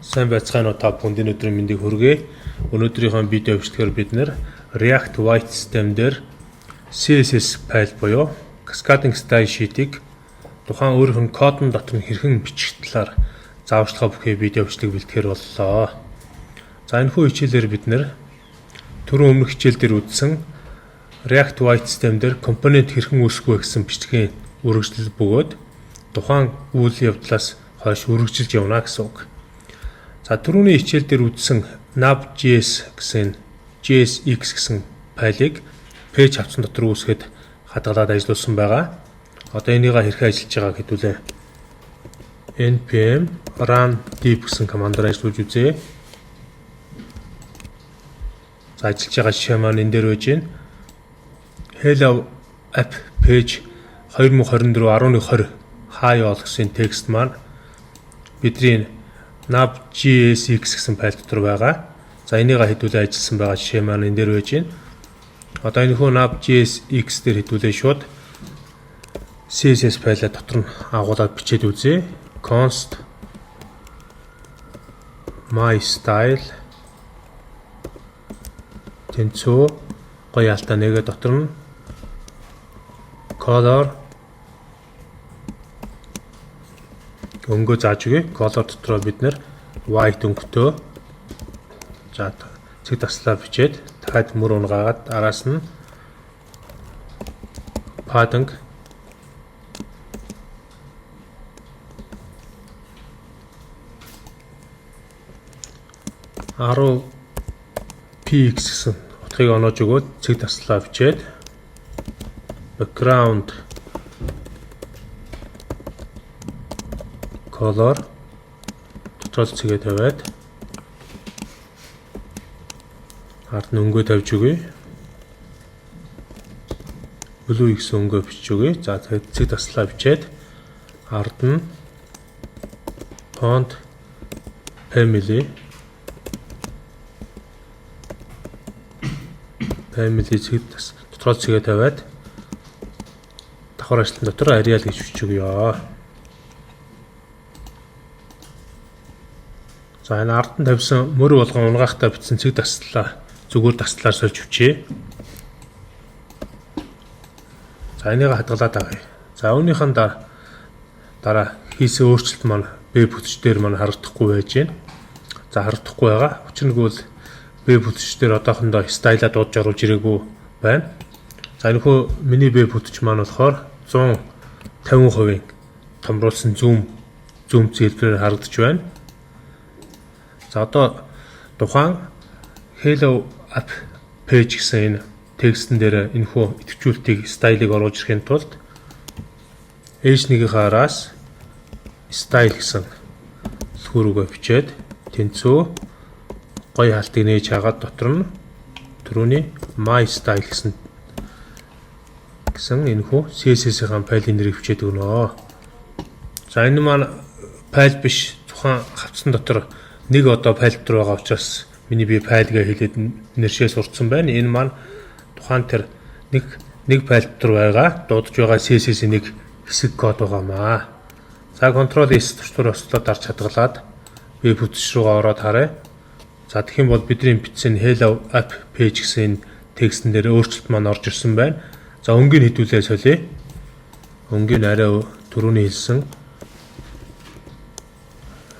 Сайн байцгаана уу та бүхэнд өдрийн мэндийг хүргэе. Өнөөдрийнхөө видео бичлэгээр бид React White System дээр CSS файл буюу Cascading Style Sheet-ийг тухайн өөрийнх нь кодон дотор нь хэрхэн бичих талаар зааварчилгаа бүхий видео бичлэг бэлтгэхээр боллоо. За энэхүү хичээлээр бид түрүүн өмнөх хичээл дээр үзсэн React White System дээр компонент хэрхэн үүсгэх вэ гэсэн бичлэгийн үргэлжлэл бөгөөд тухайн үйл явдлаас хойш үргэлжилж явна гэсэн үг. За түрүүний хичээл дээр үзсэн nav.js гэсэн JSX гэсэн файлыг пэйж хавцсан дотор үүсгэхэд хадгалаад ажиллуулсан байгаа. Одоо энийгээ хэрхэн ажиллаж байгааг хэдүүлээ. npm run deep гэсэн командаар ажиллуулж үзье. За ажиллаж байгаа жишээ маань энэ дээр байж байна. Hello app page 2024 11:20 hi all гэсэн текст маань бидний nav.jsx гэсэн файл дотор байгаа. За энийгээ хэдүүлээ ажилласан байгаа жишээ маань энэ дээр байж байна. Одоо энэхүү nav.jsx дээр хэдүүлээ шууд CSS файлаа дотор нь агуулад бичээд үзье. const my style тэнцүү гоё алтаа нэгэ дотор нь color өнгөө зааж өгье. Color дотроо бид white өнгөтэй. За цэг таслаа бичээд дахиад мөр унгаад араас нь padding 10 px гэсэн утгыг оноож өгөөд цэг таслаа бичээд background color дотроо цэгээ тавиад ард нь өнгөө тавьж өгье. Blue гэсэн өнгөө бичиж өгье. За цэг таслаа бичээд ард нь font family цэг дотроо цэгээ тавиад давхар ажлын дотор Arial гэж бичиж өгье. За энэ ард нь тавьсан мөр болгон унгаахтаа бичсэн цэг таслаа зүгээр таслаар сольж өчье. За энийг хадгалаад авъя. За үүнийхэн дараа хийсэн өөрчлөлт маань веб бүтч дээр маань харагдахгүй байж байна. За харагдахгүй байгаа. Учир нь бол веб бүтч дээр одоохондоо стайлаа дуудаж оруулж ирээгүй байна. За энэхүү миний веб бүтч маань болохоор 150% томруулсан зүүм зэлбэрээр харагдаж байна. За одоо тухайн hello app page гэсэн энэ текстэн дээр энэхүү идэвхжүүлэлтийг стайлыг оруулж ирэхин тулд h1-ийн араас style гэсэн сүрүүгээ бичээд тэнцүү гоё халтыг нээж хагаад дотор нь түрүүний my style гэсэн энэхүү CSS-ийн файлын нэрийг бичээд өгнө. За энэ маань файл биш тухайн хавцсан дотор нэг одоо файл дотор байгаа учраас миний би файлгаа хэлээд нэршээ сурцсан байна. Энэ маань тухайн тэр нэг файл дотор байгаа дуудаж байгаа CSS-ийн нэг хэсэг код байгаамаа. За Ctrl S тушдуур ослоо дарж хадгалаад веб бүтч рүүгээ ороод харъя. За тэгэх юм бол бидний бичсэн hello app page гэсэн текстэн дээр өөрчлөлт маань орж ирсэн байна. За өнгийг хэдүүлээ солиё. Өнгийг арай түрүүний хэлсэн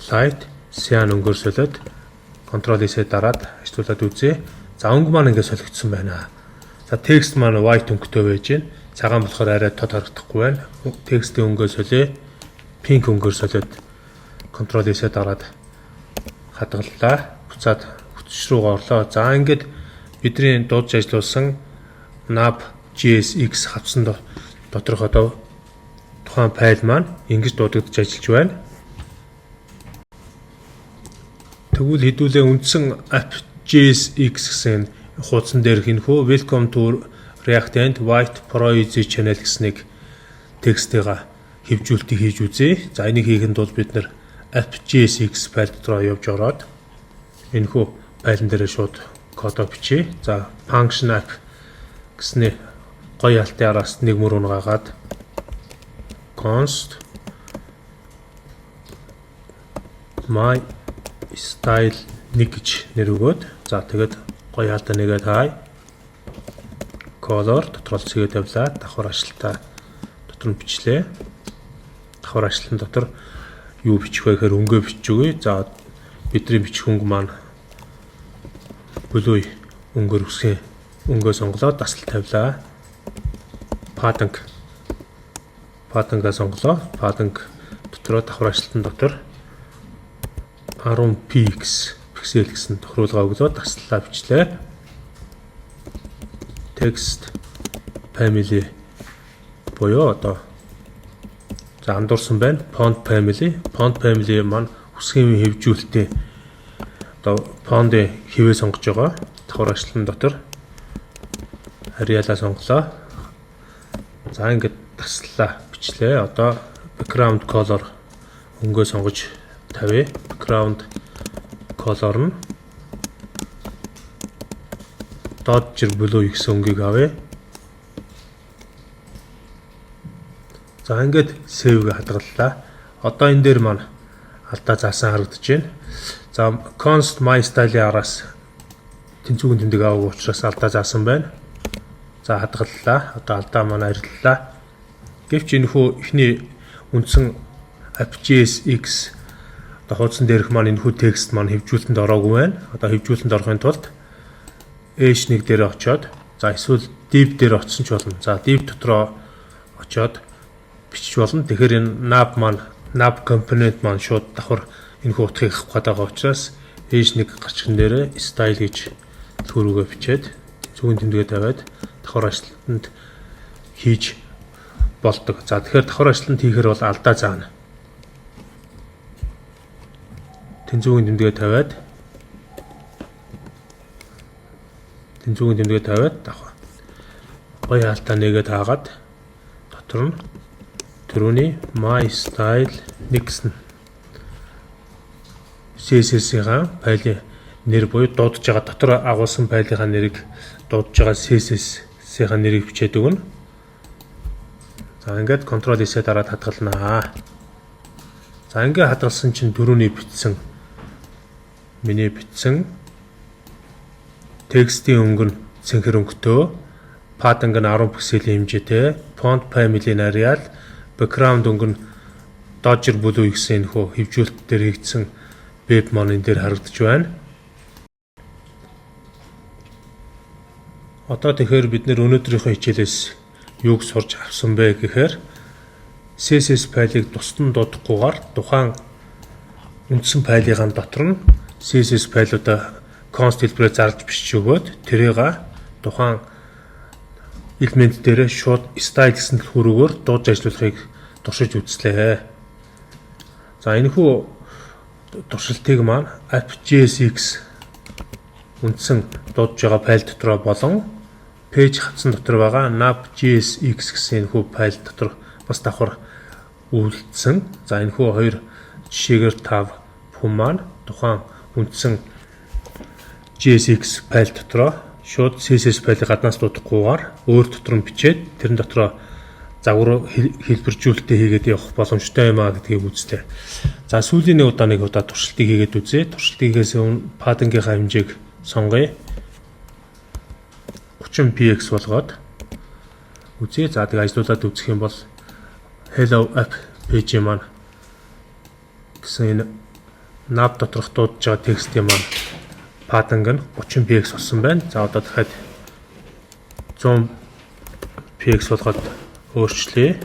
light cyan өнгөөр солиод Ctrl S-ээр дараад ажиллуулад үзье. За өнгө маань ингээд солигдсон байна. За текст маань white өнгөтэй байж байна. Цагаан болохоор арай тод харагдахгүй байна. Текстийн өнгөө солиё. Pink өнгөөр солиод Ctrl S-ээр дараад хадгаллаа. Буцаад бүтч рүүгээ орлоо. За ингээд бидний дуудаж ажиллуулсан nav.jsx хавцсан доторх одоо тухайн файл маань ингэж дуудагдж ажиллаж байна. Тэгвэл хэдүүлээ үндсэн app.jsx гэсэн хуудсан дээр хинхүү welcome to React and White Pro Easy Channel гэснийг тексттэйгээ хэвжүүлэлтийг хийж үзье. За энийг хийхэд бол бид app.jsx файл дотроо явж ороод энэхүү файлн дээр шууд кодоо бичье. За function app гэсний гоё алтын араас нэг мөр унгаагаад const my style 1 гэж нэр өгөөд за тэгээд гоё хаалтаа нэгээд хай. Color дотор л цэгээ тавилаа. Давхар ашлалтаа дотор нь бичлээ. Давхар ашлалтын дотор юу бичих вэ гэхээр өнгөө бичиж өгье. За бидний бичих өнгө маань blue өнгөөр үсгийн өнгөө сонголоод дасгал тавилаа. Padding-аа сонголоо. Padding дотроо давхар ашлалтын дотор 10 pixel гэсэн тохируулга өглөө таслаа бичлээ. Text family буюу одоо за андуурсан байна. Font family маань үсгийн хэвжүүлэлтийн одоо font-ийн хэвээ сонгож байгаа. Давхар ашлалтын дотор Arial-аа сонголоо. За ингээд таслаа бичлээ. Одоо background color өнгөө сонгож тавья. Background color нь Dodger Blue гэсэн өнгийг авъя. За ингээд save-г хадгаллаа. Одоо энэ дээр маань алдаа заасан харагдаж байна. За const my style-ийн араас тэнцвүүгийн тэмдэг авах учраас алдаа заасан байна. За хадгаллаа. Одоо алдаа маань ариллаа. Гэвч энэхүү эхний үндсэн app.js одоо хуудсан дээрх маань энэхүү текст маань хэвжүүлэлтэнд ороогүй байна. Одоо хэвжүүлэлтэнд орохын тулд h1 дээр очиод за эсвэл div дээр очсон ч болно. За div дотроо очиод бичиж болно. Тэгэхээр энэ nav component маань шууд давхар энэхүү утгыг авах гээд байгаа учраас h1 гарчхан дээр style гэж төрөөгөө бичээд зүүн тэмдэгээ тавиад давхар ашлалтанд хийж болдог. За тэгэхээр давхар ашлалтанд хийхээр бол алдаа заана. Тэнцвүүгийн тэмдэгээ тавиад давхар гоё хаалтаа нэгээд хаагаад дотор нь түрүүний my style гэсэн CSS-ийн файлын нэр буюу дуудаж байгаа дотор агуулсан файлынхаа нэрийг дуудаж байгаа CSS-ийн нэрийг бичээд өгнө. За ингээд Ctrl+S дараад хадгалнаа. За ингээд хадгалсан чинь түрүүний миний бичсэн текстийн өнгө нь цэнхэр өнгөтэй, padding нь 10 пикселийн хэмжээтэй, font family нь Arial, background өнгө нь Dodger Blue гэсэн энэхүү хэвжүүлэлт дээр хийгдсэн web маань энэ дээр харагдаж байна. Одоо тэгэхээр бид нэр өнөөдрийнхөө хичээлээс юуг сурч авсан бэ гэхээр CSS файлыг тусдан дуудахгүйгээр тухайн үндсэн файлын дотор нь CSS файлуудаа const хэлбэрээр зарлж бичиж өгөөд тэрийг тухайн элемент дээр шууд style гэсэн төрхөөр дуудаж ажиллуулахыг туршиж үзлээ. За энэхүү туршилтыг маань app.js үндсэн дуудаж байгаа файл дотроо болон пэйж хатсан дотор байгаа nav.js гэсэн энэхүү файл дотор бас давхар үйлдсэн. За энэхүү хоёр жишээгээр тав бүхэн маань тухайн үндсэн JSX файл дотроо шууд CSS файлыг гаднаас дуудахгүйгээр өөр дотор нь бичээд тэрэн дотроо загвар хэлбэржүүлэлтээ хийгээд явах боломжтой юм а гэдгийг үзлээ. За сүүлийн нэг удаа туршилтыг хийгээд үзье. Туршилтыг хийхээс өмнө padding-ийнхаа хэмжээг сонгоё. 30px болгоод үзье. За тэгээ ажиллуулад үзэх юм бол hello app page маань гэсэн энэ nav доторх дуудаж байгаа текстийн маань padding нь 30px болсон байна. За одоо дахиад 100px болгоод өөрчлөе.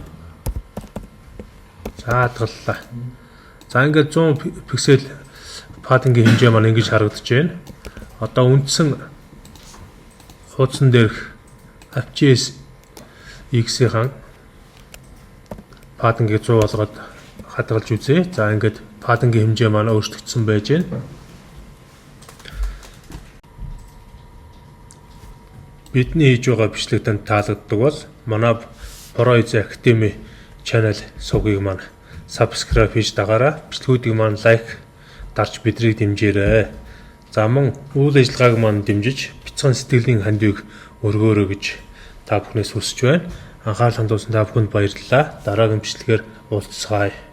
За хадгаллаа. За ингээд 100 пиксел padding-ийн хэмжээ маань ингэж харагдаж байна. Одоо үндсэн хуудсан дээрх app.js X-ийн padding-ийг 100 болгоод хадгалж үзье. За ингээд padding-ийн хэмжээ маань өөрчлөгдсөн байж байна. Бидний хийж байгаа бичлэг танд таалагддаг бол манай Pro Academy channel сувгийг маань subscribe хийж дагаараа. Бичлэгүүдийг маань лайк дарж бидрийг дэмжээрэй. За мөн үйл ажиллагааг маань дэмжиж бяцхан сэтгэлийн хандивыг өргөөрэй гэж та бүхнээс хүсэж байна. Анхаарал хандуулсан та бүхэнд баярлалаа. Дараагийн бичлэгээр уулзцгаая.